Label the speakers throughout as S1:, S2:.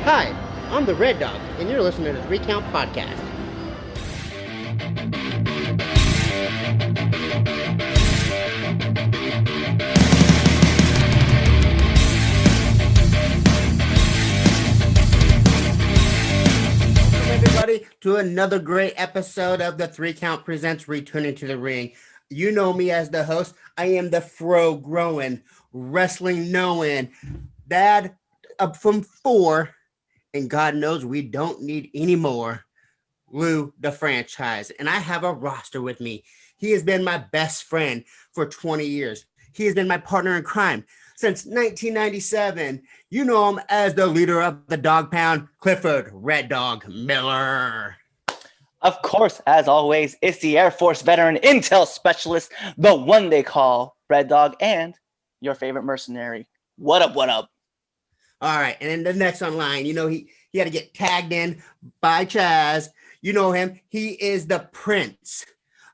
S1: Hi, I'm the Red Dog, and you're listening to the Recount Podcast. Welcome, everybody, to another great episode of the Three Count Presents Returning to the Ring. You know me as the host. I am the fro growing, wrestling knowing dad up from 4, and God knows we don't need any more. Lou, the franchise, and I have a roster with me. He has been my best friend for 20 years. He has been my partner in crime since 1997. You know him as the leader of the Dog Pound, Clifford Red Dog Miller.
S2: Of course, as always, it's the Air Force veteran intel specialist, the one they call Red Dog, and your favorite mercenary. What up, what up?
S1: All right, and then the next online, he had to get tagged in by Chaz. You know him. He is the prince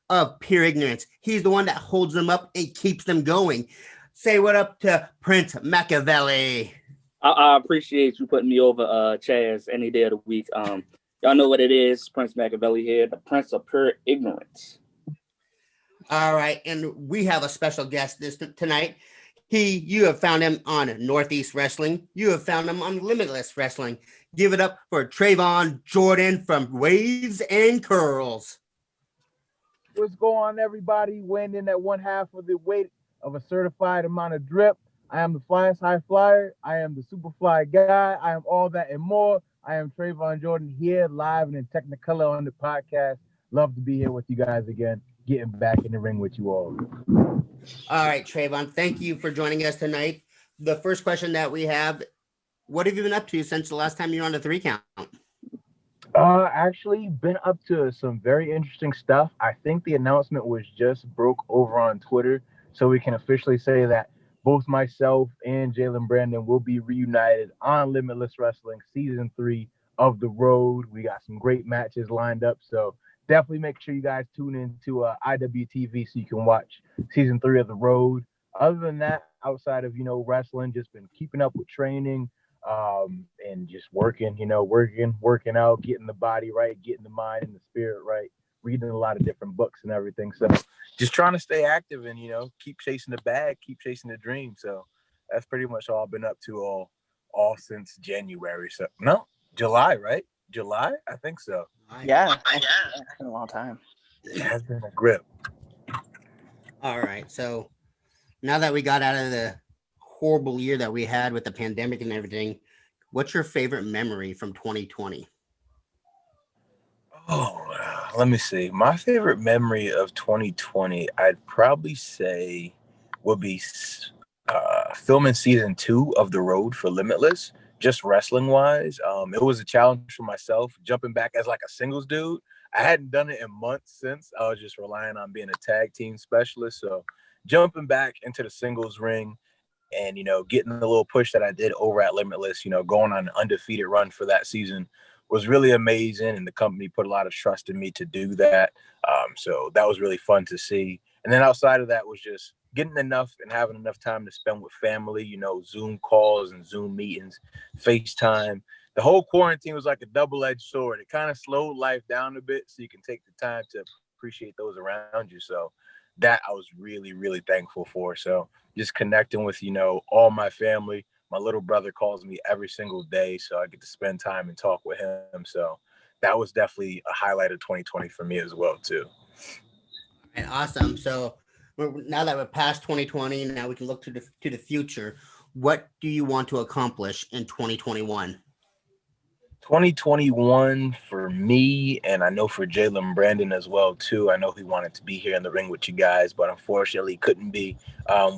S1: of pure ignorance. He's the one that holds them up and keeps them going. Say what up to Prince Machiavelli.
S3: I appreciate you putting me over Chaz any day of the week. Y'all know what it is. Prince Machiavelli here, the prince of pure ignorance.
S1: All right, and we have a special guest tonight. You have found him on Northeast Wrestling. You have found him on Limitless Wrestling. Give it up for Traevon Jordan from Waves and Curls.
S4: What's going on, everybody? Weighing in at one half of the weight of a certified amount of drip. I am the flyest high flyer. I am the super fly guy. I am all that and more. I am Traevon Jordan here, live and in Technicolor on the podcast. Love to be here with you guys again, getting back in the ring with you all.
S1: All right, Traevon, thank you for joining us tonight. The first question that we have, what have you been up to since the last time you were on the 3 Count?
S4: Actually been up to some very interesting stuff. I think the announcement was just broke over on Twitter, so we can officially say that both myself and Jalen Brandon will be reunited on Limitless Wrestling Season 3 of The Road. We got some great matches lined up, so definitely make sure you guys tune into IWTV so you can watch Season 3 of The Road. Other than that, outside of, wrestling, just been keeping up with training, and just working out, getting the body right, getting the mind and the spirit right, reading a lot of different books and everything. So just trying to stay active and, keep chasing the bag, keep chasing the dream. So that's pretty much all I've been up to all since January. So no, July, right? July? I think so.
S2: Yeah, it's been a long time.
S4: It has been a grip.
S1: All right, so now that we got out of the horrible year that we had with the pandemic and everything, what's your favorite memory from 2020?
S4: Oh, let me see. My favorite memory of 2020, I'd probably say would be filming season 2 of The Road for Limitless, just wrestling wise. It was a challenge for myself, jumping back as like a singles dude. I hadn't done it in months since. I was just relying on being a tag team specialist. So jumping back into the singles ring and, getting the little push that I did over at Limitless, going on an undefeated run for that season was really amazing. And the company put a lot of trust in me to do that. So that was really fun to see. And then outside of that was just getting enough and having enough time to spend with family, Zoom calls and Zoom meetings, FaceTime. The whole quarantine was like a double-edged sword. It kind of slowed life down a bit so you can take the time to appreciate those around you. So that I was really, really thankful for. So just connecting with, all my family. My little brother calls me every single day, so I get to spend time and talk with him. So that was definitely a highlight of 2020 for me as well, too.
S1: And awesome. So now that we're past 2020, now we can look to the future. What do you want to accomplish in 2021?
S4: 2021 for me, and I know for Jalen Brandon as well, too. I know he wanted to be here in the ring with you guys, but unfortunately couldn't be.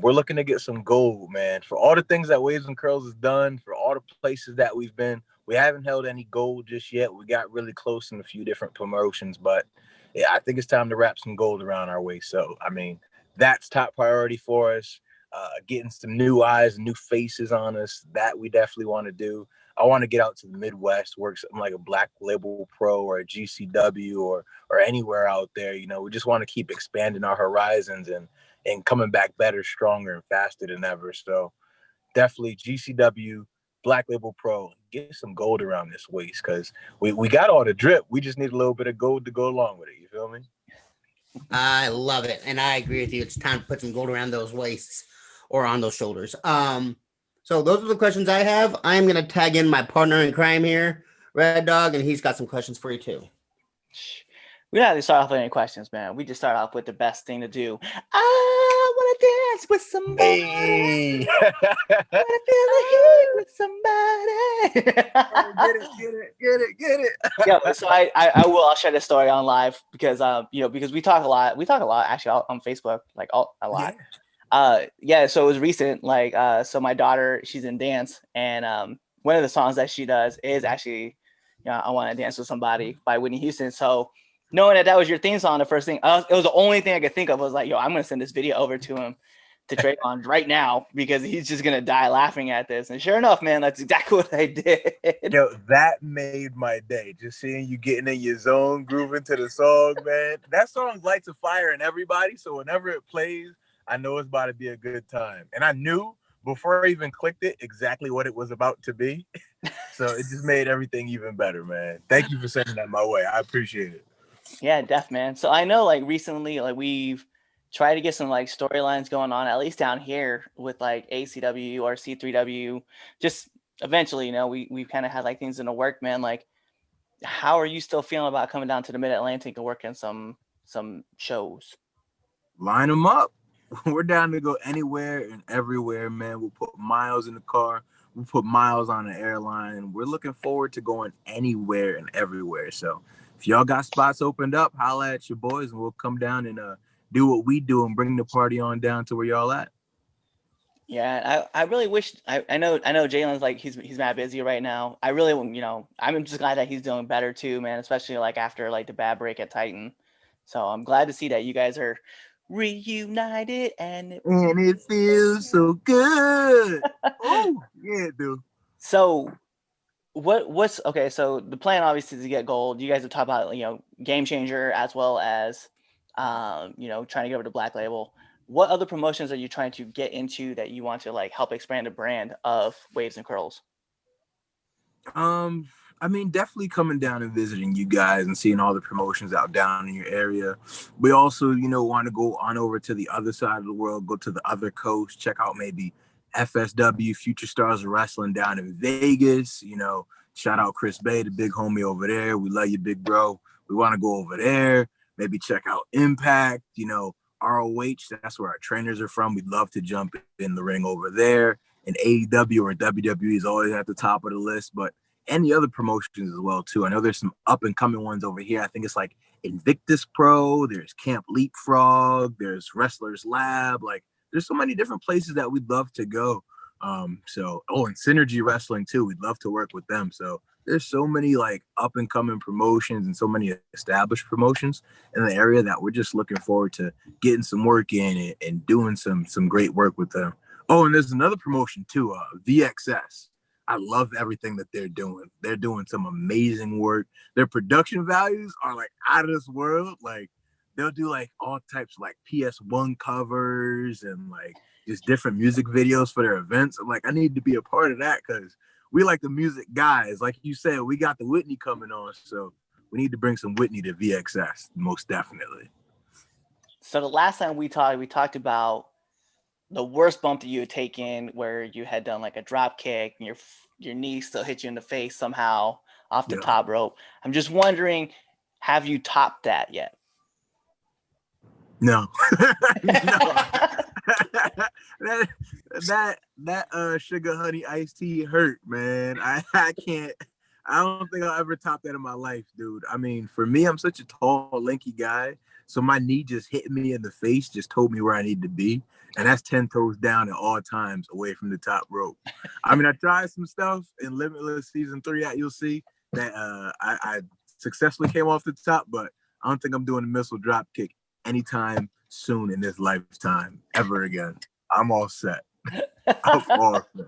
S4: We're looking to get some gold, man. For all the things that Waves and Curls has done, for all the places that we've been, we haven't held any gold just yet. We got really close in a few different promotions, but yeah, I think it's time to wrap some gold around our waist. So, that's top priority for us. Getting some new eyes and new faces on us, that we definitely want to do. I want to get out to the Midwest, work something like a Black Label Pro or a GCW or anywhere out there. We just want to keep expanding our horizons and coming back better, stronger, and faster than ever. So definitely GCW, Black Label Pro, get some gold around this waist because we got all the drip. We just need a little bit of gold to go along with it. You feel me?
S1: I love it, and I agree with you. It's time to put some gold around those waists or on those shoulders. So those are the questions I have. I'm gonna tag in my partner in crime here, Red Dog, and he's got some questions for you too.
S2: We don't have to start off with any questions, man. We just start off with the best thing to do. I want to dance with somebody.
S4: Hey.
S2: I want to feel the heat with somebody.
S4: Get it.
S2: Yeah, so I'll share this story on live because because we talk a lot actually on Facebook, like a lot. So it was recent, so my daughter, she's in dance, and one of the songs that she does is actually I Want to Dance with Somebody by Whitney Houston. So knowing that was your theme song, the first thing it was the only thing I could think of was like, I'm gonna send this video over to him, to Traevon right now, because he's just gonna die laughing at this. And sure enough, man, that's exactly what I did.
S4: Yo, that made my day. Just seeing you getting in your zone, grooving to the song, man. That song lights a fire in everybody. So whenever it plays, I know it's about to be a good time. And I knew before I even clicked it exactly what it was about to be. So it just made everything even better, man. Thank you for sending that my way. I appreciate it.
S2: Yeah, def, man. So I know recently we've tried to get some storylines going on, at least down here with ACW or C3W. Just eventually, we've kind of had things in the work, man. How are you still feeling about coming down to the Mid-Atlantic and working some shows?
S4: Line them up. We're down to go anywhere and everywhere, man. We'll put miles in the car. We'll put miles on the airline. We're looking forward to going anywhere and everywhere. So if y'all got spots opened up, holla at your boys and we'll come down and do what we do and bring the party on down to where y'all at.
S2: Yeah, I really wish I know Jalen's he's not busy right now. I really I'm just glad that he's doing better too, man, especially after the bad break at Titan. So I'm glad to see that you guys are reunited and
S4: it feels so good. Oh, yeah, dude.
S2: So what's okay, so the plan obviously is to get gold. You guys have talked about Game Changer as well as trying to get over to Black Label. What other promotions are you trying to get into that you want to help expand the brand of Waves and Curls?
S4: I mean, definitely coming down and visiting you guys and seeing all the promotions out down in your area. We also, want to go on over to the other side of the world, go to the other coast, check out maybe FSW, Future Stars of Wrestling down in Vegas. Shout out Chris Bay, the big homie over there. We love you, big bro. We want to go over there, maybe check out Impact, ROH. That's where our trainers are from. We'd love to jump in the ring over there. And AEW or WWE is always at the top of the list, but any other promotions as well too. I know there's some up and coming ones over here. I think it's Invictus Pro, there's Camp Leapfrog, there's Wrestlers Lab. There's so many different places that we'd love to go. And Synergy Wrestling too. We'd love to work with them. So there's so many up and coming promotions and so many established promotions in the area that we're just looking forward to getting some work in and doing some great work with them. Oh, and there's another promotion too, VXS. I love everything that they're doing. They're doing some amazing work. Their production values are out of this world. They'll do all types of PS1 covers and just different music videos for their events. I'm I need to be a part of that because we the music guys. Like you said, we got the Whitney coming on, so we need to bring some Whitney to VXS, most definitely.
S2: So the last time we talked about the worst bump that you had taken where you had done a drop kick and your knee still hit you in the face somehow off the top rope. I'm just wondering, have you topped that yet?
S4: No. that sugar honey iced tea hurt, man. I can't. I don't think I'll ever top that in my life, dude. I mean, for me, I'm such a tall, lanky guy. So my knee just hit me in the face, just told me where I need to be. And that's 10 toes down at all times away from the top rope. I mean, I tried some stuff in Limitless Season 3 you'll see that I successfully came off the top, but I don't think I'm doing a missile drop kick anytime soon in this lifetime ever again. I'm all set. I'm all set.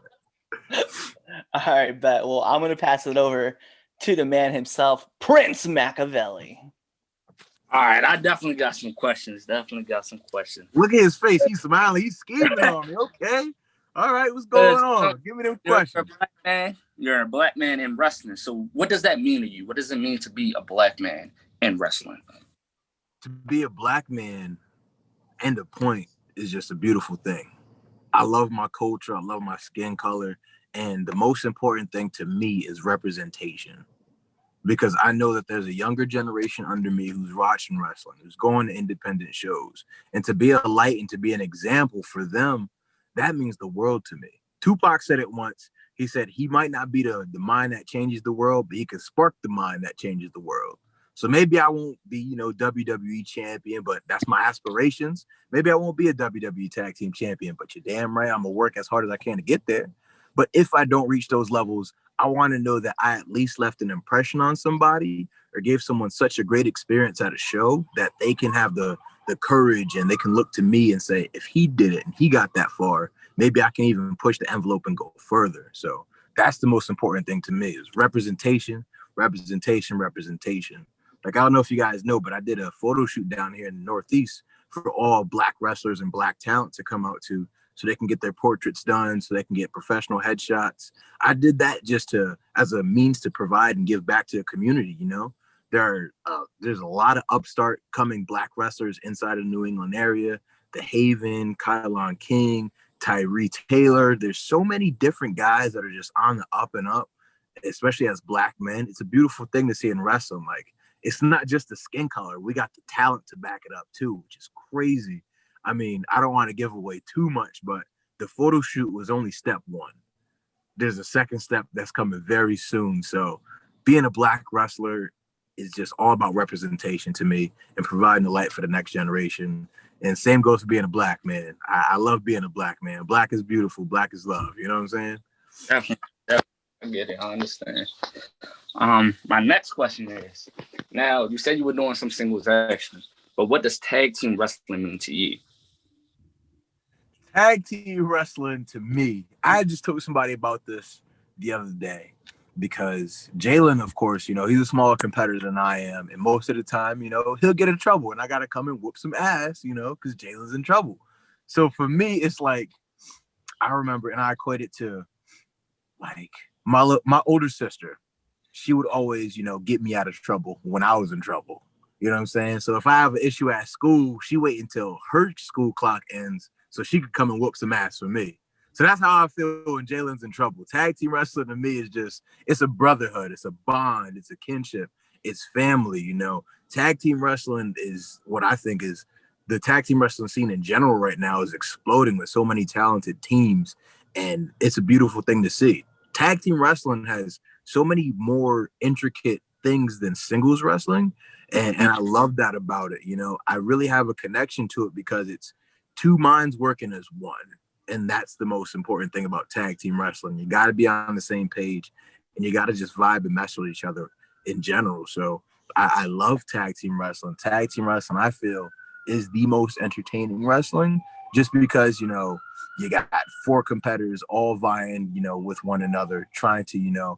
S2: All right, bet. Well, I'm going to pass it over to the man himself, Prince Machiavelli.
S3: All right, I definitely got some questions.
S4: Look at his face. He's smiling. He's scheming on me. Okay. All right, what's going on? Give me them questions.
S3: You're a black man in wrestling. So what does that mean to you? What does it mean to be a black man in wrestling?
S4: To be a black man and a point is just a beautiful thing. I love my culture. I love my skin color. And the most important thing to me is representation. Because I know that there's a younger generation under me who's watching wrestling, who's going to independent shows. And to be a light and to be an example for them, that means the world to me. Tupac said it once. He said he might not be the mind that changes the world, but he can spark the mind that changes the world. So maybe I won't be, WWE champion, but that's my aspirations. Maybe I won't be a WWE tag team champion, but you're damn right I'm going to work as hard as I can to get there. But if I don't reach those levels, I want to know that I at least left an impression on somebody or gave someone such a great experience at a show that they can have the courage and they can look to me and say, if he did it and he got that far, maybe I can even push the envelope and go further. So that's the most important thing to me is representation, representation, representation. Like, I don't know if you guys know, but I did a photo shoot down here in the Northeast for all black wrestlers and black talent to come out to so they can get their portraits done, so they can get professional headshots. I did that just as a means to provide and give back to the community, There's a lot of upstart coming black wrestlers inside of New England area, The Haven, Kylon King, Tyree Taylor. There's so many different guys that are just on the up and up, especially as black men. It's a beautiful thing to see in wrestling. Like, it's not just the skin color. We got the talent to back it up too, which is crazy. I mean, I don't want to give away too much, but the photo shoot was only step one. There's a second step that's coming very soon. So being a black wrestler is just all about representation to me and providing the light for the next generation. And same goes for being a black man. I love being a black man. Black is beautiful. Black is love. You know what I'm saying?
S3: Definitely. I get it. I understand. My next question is, now you said you were doing some singles action, but what does tag team wrestling mean to you?
S4: Tag team wrestling to me, I just told somebody about this the other day because Jalen, of course, he's a smaller competitor than I am. And most of the time, he'll get in trouble and I got to come and whoop some ass, because Jalen's in trouble. So for me, it's like, I remember, and I equate it to like my older sister. She would always, get me out of trouble when I was in trouble. You know what I'm saying? So if I have an issue at school, she wait until her school clock ends so she could come and whoop some ass for me. So that's how I feel when Jalen's in trouble. Tag team wrestling to me is just, it's a brotherhood. It's a bond. It's a kinship. It's family, Tag team wrestling is what I think is the tag team wrestling scene in general right now is exploding with so many talented teams. And it's a beautiful thing to see. Tag team wrestling has so many more intricate things than singles wrestling. And I love that about it. I really have a connection to it because it's two minds working as one. And that's the most important thing about tag team wrestling. You got to be on the same page and you got to just vibe and mesh with each other in general. So I love tag team wrestling. Tag team wrestling, I feel, is the most entertaining wrestling just because, you got four competitors all vying, with one another, trying to,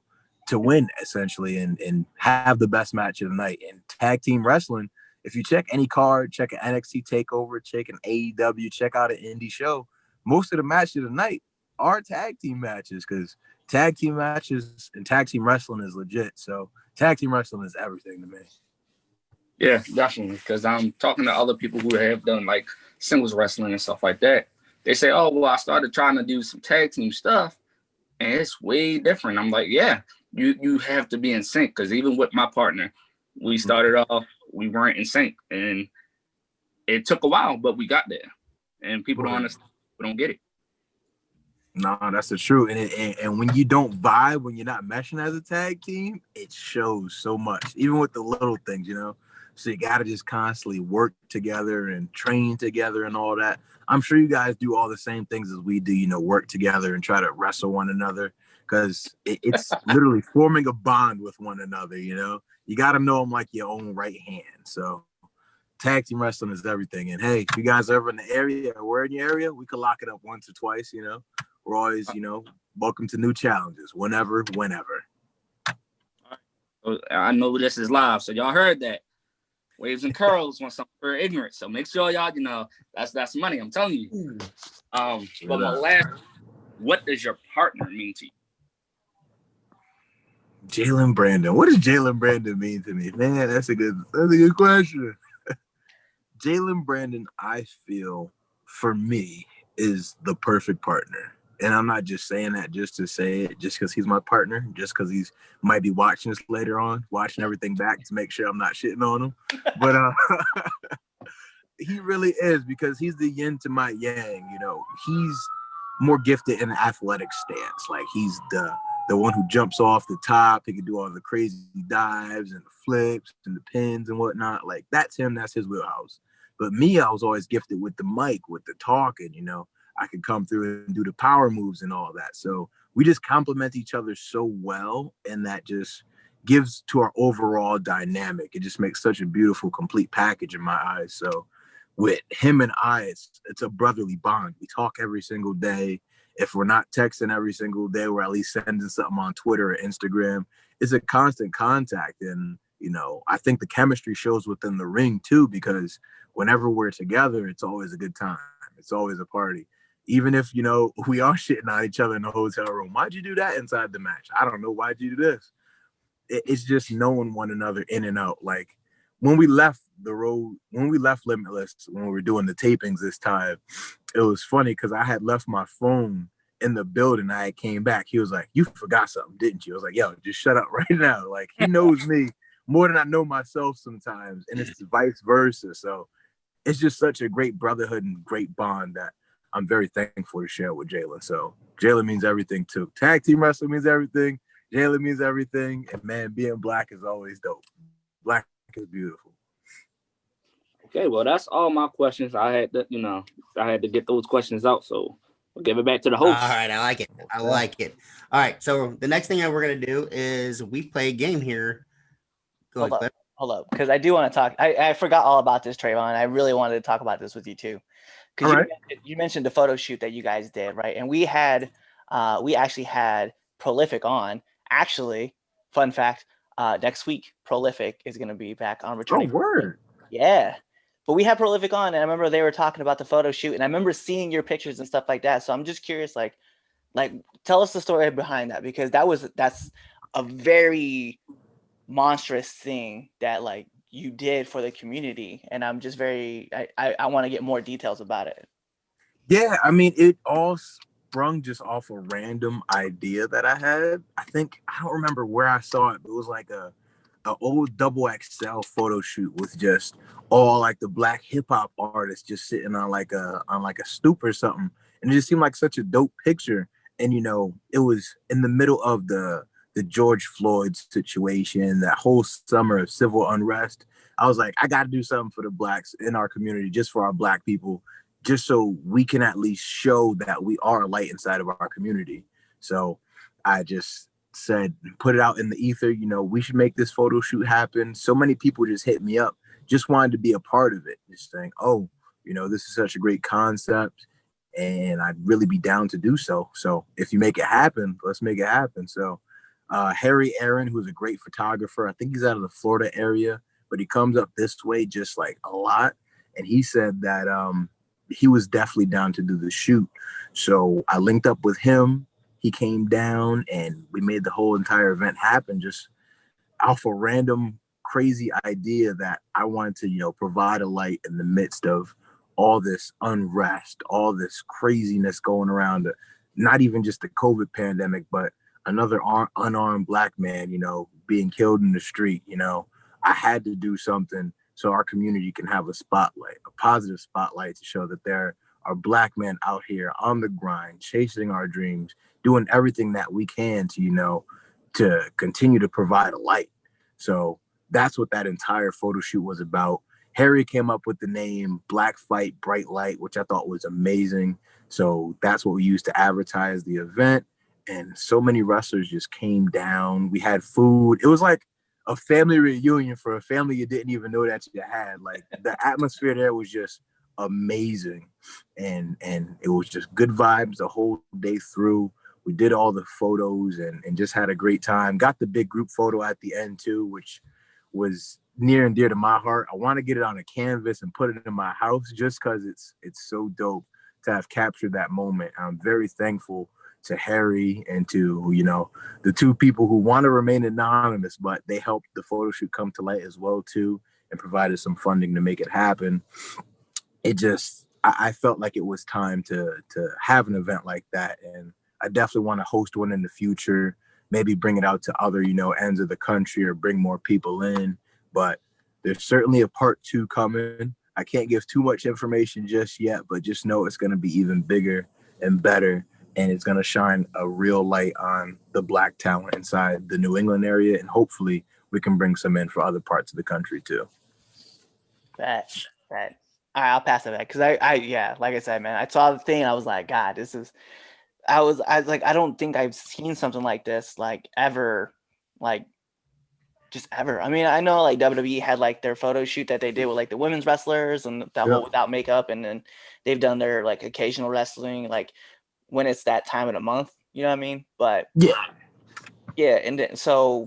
S4: to win essentially and have the best match of the night. And tag team wrestling, if you check any card, check an NXT takeover, check an AEW, check out an indie show, most of the matches of the night are tag team matches because tag team matches and tag team wrestling is legit. So tag team wrestling is everything to me.
S3: Yeah, definitely. Because I'm talking to other people who have done like singles wrestling and stuff like that. They say, oh, well, I started trying to do some tag team stuff and it's way different. I'm like, yeah, you have to be in sync because even with my partner, we started off, we weren't in sync and it took a while, but we got there and people don't understand, people don't get it.
S4: No, that's the truth. And when you don't vibe, when you're not meshing as a tag team, it shows so much, even with the little things, So you got to just constantly work together and train together and all that. I'm sure you guys do all the same things as we do, work together and try to wrestle one another because it's literally forming a bond with one another, You got to know them like your own right hand. So tag team wrestling is everything. And hey, if you guys are ever in the area or we're in your area, we could lock it up once or twice, We're always, welcome to new challenges, whenever.
S3: I know this is live, so y'all heard that. Waves and Curls want something for ignorance, so make sure y'all, that's money. I'm telling you. But what does your partner mean to you?
S4: Jalen Brandon. What does Jalen Brandon mean to me? Man, that's a good question. Jalen Brandon, I feel, for me, is the perfect partner. And I'm not just saying that just to say it, just because he's my partner, just because he's might be watching this later on, watching everything back to make sure I'm not shitting on him. But he really is, because he's the yin to my yang. You know, he's more gifted in the athletic stance. Like, he's the one who jumps off the top. He can do all the crazy dives and the flips and the pins and whatnot. Like, that's him. That's his wheelhouse. But me, I was always gifted with the mic, with the talking, you know. I could come through and do the power moves and all that. So we just complement each other so well, and that just gives to our overall dynamic. It just makes such a beautiful, complete package in my eyes. So with him and I, it's a brotherly bond. We talk every single day. If we're not texting every single day, we're at least sending something on Twitter or Instagram. It's a constant contact. And, you know, I think the chemistry shows within the ring too, because whenever we're together, it's always a good time. It's always a party. Even if, you know, we are shitting on each other in the hotel room. Why'd you do that inside the match? I don't know. Why'd you do this? It's just knowing one another in and out. Like, when we left the road, when we left Limitless, when we were doing the tapings this time, it was funny because I had left my phone in the building. I came back. He was like, "You forgot something, didn't you?" I was like, "Yo, just shut up right now." Like, he knows me more than I know myself sometimes, and it's vice versa. So it's just such a great brotherhood and great bond that I'm very thankful to share with Jalen. So Jalen means everything too. Tag team wrestling means everything. Jalen means everything. And man, being black is always dope. Black is beautiful.
S3: Okay, well, that's all my questions. I had to get those questions out. So we'll give it back to the host.
S1: All right, I like it. I like it. All right, so the next thing that we're gonna do is we play a game here.
S2: Hold up, because I do want to talk. I forgot all about this, Traevon. I really wanted to talk about this with you too, because you mentioned the photo shoot that you guys did, right? And we actually had Prolific on. Actually, fun fact: next week, Prolific is going to be back on returning.
S4: Oh, word!
S2: Yeah, but we had Prolific on, and I remember they were talking about the photo shoot, and I remember seeing your pictures and stuff like that. So I'm just curious, like tell us the story behind that, because that's a very monstrous thing that like you did for the community, and I'm just I want to get more details about it.
S4: Yeah, I mean, it all sprung just off a random idea that I had. I don't remember where I saw it, but it was like a old double XL photo shoot with just all like the black hip hop artists just sitting on like a stoop or something, and it just seemed like such a dope picture. And you know, it was in the middle of the George Floyd situation, that whole summer of civil unrest. I was like, I got to do something for the blacks in our community, just for our black people, just so we can at least show that we are a light inside of our community. So I just said, put it out in the ether, you know, we should make this photo shoot happen. So many people just hit me up, just wanted to be a part of it, just saying, oh, you know, this is such a great concept, and I'd really be down to do so. So if you make it happen, let's make it happen. So Harry Aaron, who's a great photographer, I think he's out of the Florida area, but he comes up this way just like a lot. And he said that he was definitely down to do the shoot. So I linked up with him. He came down and we made the whole entire event happen just off a random crazy idea that I wanted to, you know, provide a light in the midst of all this unrest, all this craziness going around, not even just the COVID pandemic, but another unarmed black man, you know, being killed in the street. You know, I had to do something so our community can have a spotlight, a positive spotlight, to show that there are black men out here on the grind, chasing our dreams, doing everything that we can to, you know, to continue to provide a light. So that's what that entire photo shoot was about. Harry came up with the name Black Fight Bright Light, which I thought was amazing. So that's what we used to advertise the event. And so many wrestlers just came down. We had food. It was like a family reunion for a family you didn't even know that you had. Like, the atmosphere there was just amazing. And it was just good vibes the whole day through. We did all the photos and just had a great time. Got the big group photo at the end too, which was near and dear to my heart. I want to get it on a canvas and put it in my house just because it's so dope to have captured that moment. I'm very thankful Harry and to, the two people who want to remain anonymous, but they helped the photo shoot come to light as well too, and provided some funding to make it happen. I felt like it was time to have an event like that. And I definitely want to host one in the future, maybe bring it out to other, ends of the country or bring more people in. But there's certainly a part 2 coming. I can't give too much information just yet, but just know it's going to be even bigger and better. And it's going to shine a real light on the Black talent inside the New England area. And hopefully we can bring some in for other parts of the country too.
S2: That. All right, I'll pass it back. Cause I like I said, man, I saw the thing. And I was like, God, I was like, I don't think I've seen something like this, like ever, like just ever. I mean, I know like WWE had like their photo shoot that they did with like the women's wrestlers and that whole without makeup. And then they've done their like occasional wrestling, like when it's that time of the month, you know what I mean? But yeah. And then,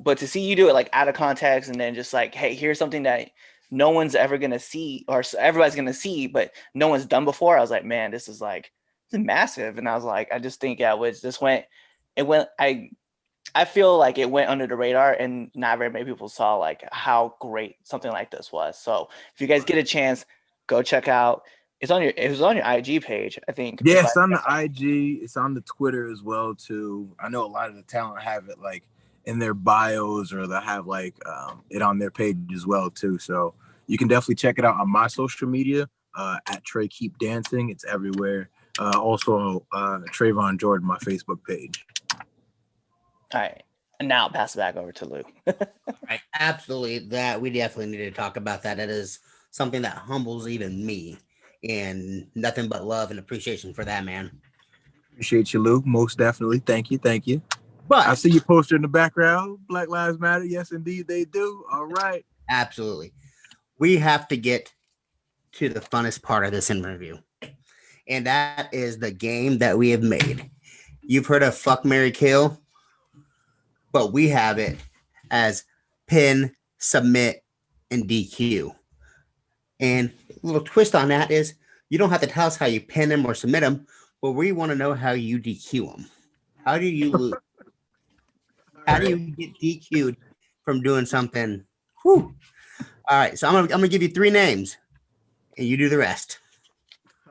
S2: but to see you do it like out of context and then just like, hey, here's something that no one's ever going to see or everybody's going to see, but no one's done before. I was like, man, this is massive. And I was like, I just think I feel like it went under the radar and not very many people saw like how great something like this was. So if you guys get a chance, go check out. It was on your IG page, I think.
S4: Yeah, it's on the IG. It's on the Twitter as well too. I know a lot of the talent have it like in their bios or they'll have like it on their page as well too. So you can definitely check it out on my social media at Trey Keep Dancing. It's everywhere. Also Traevon Jordan, my Facebook page.
S2: All right. And now I'll pass it back over to Lou.
S1: Right. Absolutely. That we definitely need to talk about that. It is something that humbles even me. And nothing but love and appreciation for that, man.
S4: Appreciate you, Lou. Most definitely. Thank you.
S1: But
S4: I see your poster in the background. Black Lives Matter. Yes, indeed, they do. All right.
S1: Absolutely. We have to get to the funnest part of this interview. And that is the game that we have made. You've heard of Fuck, Marry, Kill, but we have it as pin, submit, and DQ. And a little twist on that is you don't have to tell us how you pin them or submit them, but we want to know how you DQ them. How do you lose? How do you get DQ'd from doing something? Whew. All right, so I'm gonna give you 3 names, and you do the rest.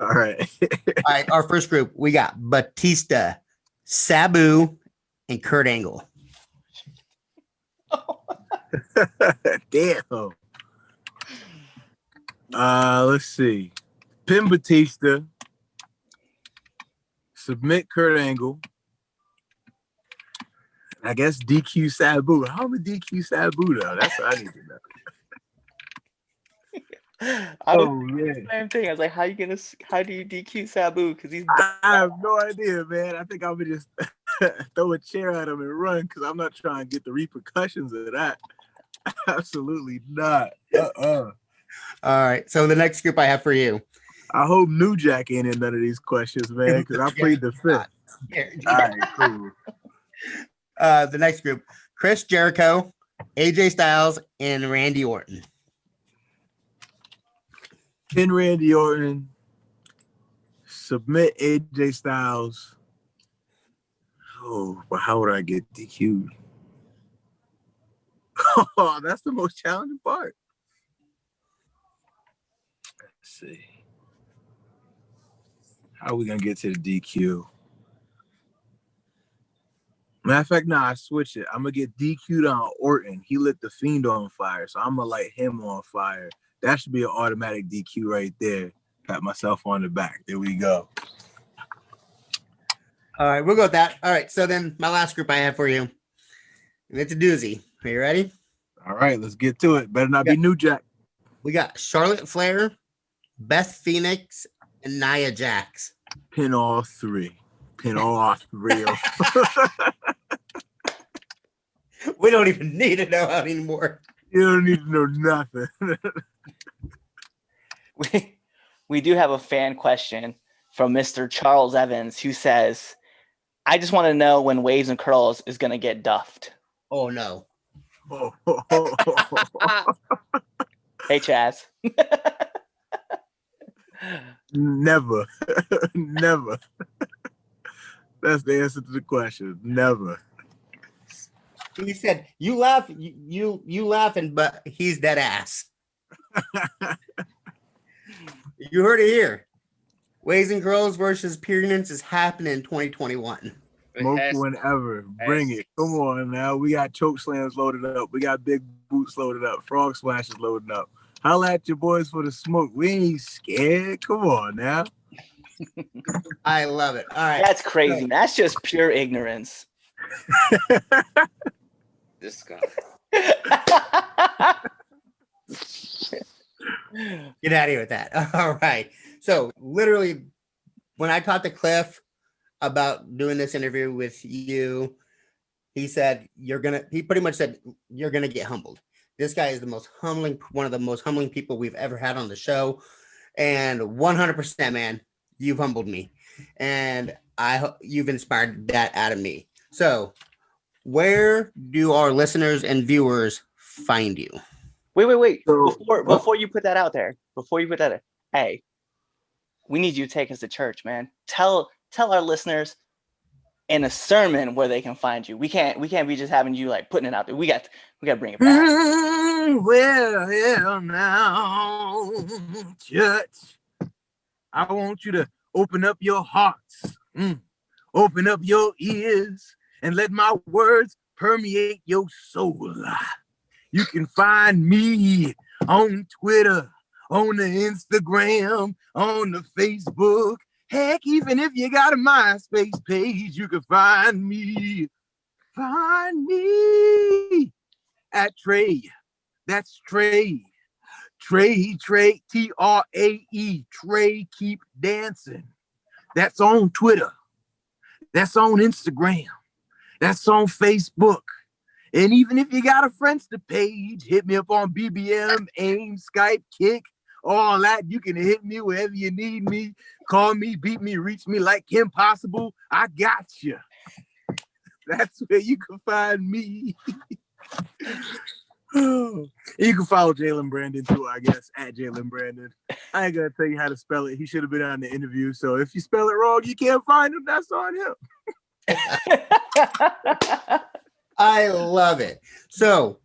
S4: All right.
S1: All right, our first group, we got Batista, Sabu, and Kurt Angle.
S4: Damn. Let's see. Pin Batista, submit Kurt Angle. I guess DQ Sabu. How am I DQ Sabu though? That's what I need to know.
S2: Same thing. I was like, how do you DQ Sabu? Because
S4: I have no idea, man. I think I would just throw a chair at him and run because I'm not trying to get the repercussions of that. Absolutely not.
S1: All right. So the next group I have for you.
S4: I hope New Jack ain't in none of these questions, man, because I played the fifth. All right, cool.
S1: The next group, Chris Jericho, AJ Styles, and Randy Orton.
S4: Pin Randy Orton, submit AJ Styles. Oh, but how would I get DQ'd? Oh, that's the most challenging part. Let's see. How are we going to get to the DQ? Matter of fact, I switch it. I'm going to get DQ'd on Orton. He lit the Fiend on fire, so I'm going to light him on fire. That should be an automatic DQ right there. Pat myself on the back. There we go.
S1: All right, we'll go with that. All right, so then my last group I have for you, and it's a doozy. Are you ready?
S4: All right, let's get to it. Better not be New Jack.
S1: We got Charlotte Flair, Beth Phoenix, and Nia Jax.
S4: Pin all 3. Pin all 3.
S1: We don't even need to know how anymore.
S4: You don't need to know nothing.
S2: We do have a fan question from Mr. Charles Evans who says, I just want to know when Waves and Curls is going to get duffed.
S1: Oh, no.
S2: Hey, Chaz.
S4: Never. Never. That's the answer to the question. Never.
S1: He said, "You laugh, you laughing, but he's dead ass." You heard it here. Ways and Girls versus Periods is happening in 2021.
S4: Most whenever. Bring it. Come on now. We got choke slams loaded up. We got big boots loaded up. Frog splashes loaded up. Holla at your boys for the smoke. We ain't scared. Come on now.
S1: I love it. All right.
S2: That's crazy. That's just pure ignorance.
S3: This guy.
S1: Get out of here with that. All right. So literally, when I talked to Cliff about doing this interview with you, he said, he pretty much said, you're going to get humbled. This guy is one of the most humbling people we've ever had on the show. And 100%, man, you've humbled me. And you've inspired that out of me. So where do our listeners and viewers find you?
S2: Wait. Before you put that out there, hey, we need you to take us to church, man. Tell our listeners in a sermon where they can find you. We can't be just having you like putting it out there. We got to bring it back.
S4: Well, now, church, I want you to open up your hearts, open up your ears, and let my words permeate your soul. You can find me on Twitter, on the Instagram, on the Facebook. Heck, even if you got a MySpace page, you can find me. Find me at Trae. That's Trae. Trae, Trae, Trae, keep dancing. That's on Twitter. That's on Instagram. That's on Facebook. And even if you got a Friendster page, hit me up on BBM, AIM, Skype, Kick, all that. You can hit me wherever you need me. Call me, beat me, reach me like Kim Possible. I got you. That's where you can find me. You can follow Jalen Brandon too, I guess, at Jalen Brandon. I ain't gonna tell you how to spell it. He should have been on the interview. So if you spell it wrong, you can't find him. That's on him.
S1: I love it. So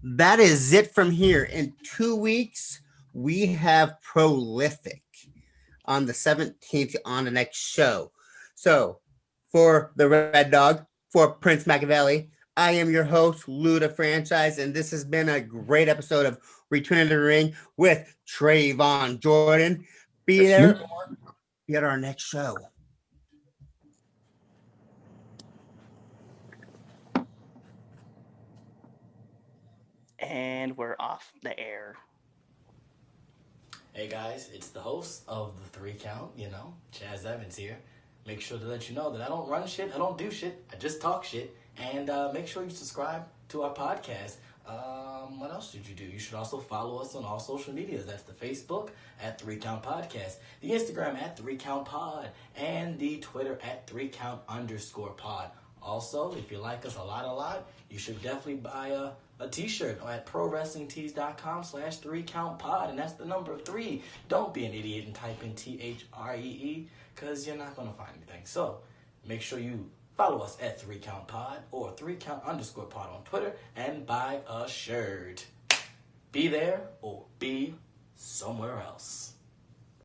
S1: that is it from here. In 2 weeks, we have Prolific on the 17th on the next show. So for the Red Dog, for Prince Machiavelli, I am your host, Luda Franchise, and this has been a great episode of Returning to the Ring with Traevon Jordan. Be there or be at our next show.
S2: And we're off the air.
S5: Hey guys, it's the host of the 3 Count, Chaz Evans here. Make sure to let you know that I don't run shit, I don't do shit, I just talk shit. And make sure you subscribe to our podcast. What else did you do? You should also follow us on all social medias. That's the Facebook at 3 Count Podcast, the Instagram at 3 Count Pod, and the Twitter at 3count_pod. Also, if you like us a lot, you should definitely buy a t-shirt at prowrestlingtees.com/3countpod, and that's the number 3. Don't be an idiot and type in THREE, because you're not going to find anything. So make sure you follow us at 3countpod or 3count_pod on Twitter and buy a shirt. Be there or be somewhere else.